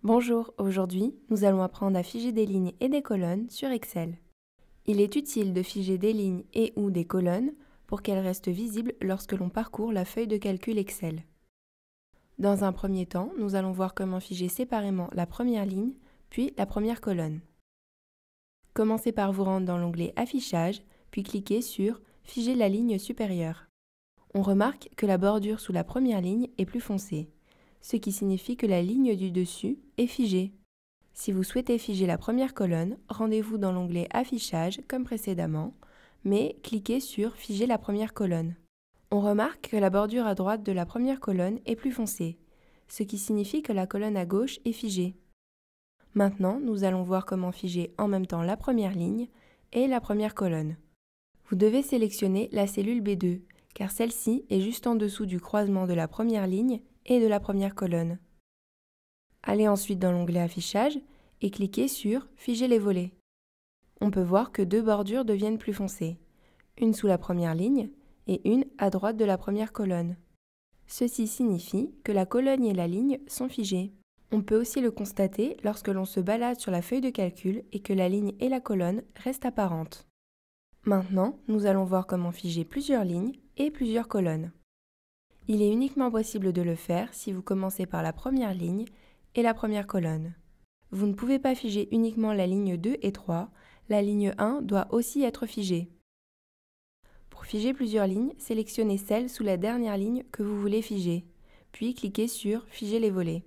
Bonjour, aujourd'hui, nous allons apprendre à figer des lignes et des colonnes sur Excel. Il est utile de figer des lignes et ou des colonnes pour qu'elles restent visibles lorsque l'on parcourt la feuille de calcul Excel. Dans un premier temps, nous allons voir comment figer séparément la première ligne, puis la première colonne. Commencez par vous rendre dans l'onglet Affichage, puis cliquez sur Figer la ligne supérieure. On remarque que la bordure sous la première ligne est plus foncée, ce qui signifie que la ligne du dessus est figée. Si vous souhaitez figer la première colonne, rendez-vous dans l'onglet Affichage comme précédemment, mais cliquez sur Figer la première colonne. On remarque que la bordure à droite de la première colonne est plus foncée, ce qui signifie que la colonne à gauche est figée. Maintenant, nous allons voir comment figer en même temps la première ligne et la première colonne. Vous devez sélectionner la cellule B2, car celle-ci est juste en dessous du croisement de la première ligne et de la première colonne. Allez ensuite dans l'onglet Affichage et cliquez sur Figer les volets. On peut voir que deux bordures deviennent plus foncées, une sous la première ligne et une à droite de la première colonne. Ceci signifie que la colonne et la ligne sont figées. On peut aussi le constater lorsque l'on se balade sur la feuille de calcul et que la ligne et la colonne restent apparentes. Maintenant, nous allons voir comment figer plusieurs lignes et plusieurs colonnes. Il est uniquement possible de le faire si vous commencez par la première ligne et la première colonne. Vous ne pouvez pas figer uniquement la ligne 2 et 3, la ligne 1 doit aussi être figée. Pour figer plusieurs lignes, sélectionnez celle sous la dernière ligne que vous voulez figer, puis cliquez sur Figer les volets.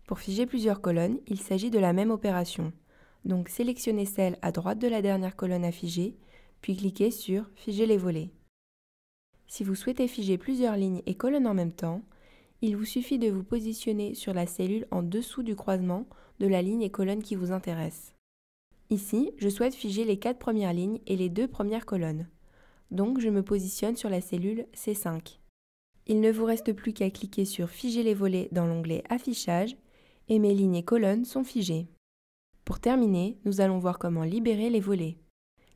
Pour figer plusieurs colonnes, il s'agit de la même opération, donc sélectionnez celle à droite de la dernière colonne à figer, puis cliquez sur Figer les volets. Si vous souhaitez figer plusieurs lignes et colonnes en même temps, il vous suffit de vous positionner sur la cellule en dessous du croisement de la ligne et colonne qui vous intéresse. Ici, je souhaite figer les 4 premières lignes et les 2 premières colonnes. Donc, je me positionne sur la cellule C5. Il ne vous reste plus qu'à cliquer sur Figer les volets dans l'onglet Affichage et mes lignes et colonnes sont figées. Pour terminer, nous allons voir comment libérer les volets.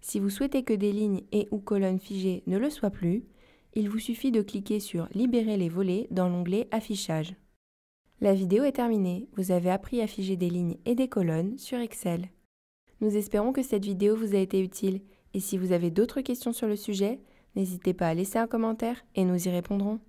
Si vous souhaitez que des lignes et ou colonnes figées ne le soient plus, il vous suffit de cliquer sur Libérer les volets dans l'onglet Affichage. La vidéo est terminée. Vous avez appris à figer des lignes et des colonnes sur Excel. Nous espérons que cette vidéo vous a été utile et si vous avez d'autres questions sur le sujet, n'hésitez pas à laisser un commentaire et nous y répondrons.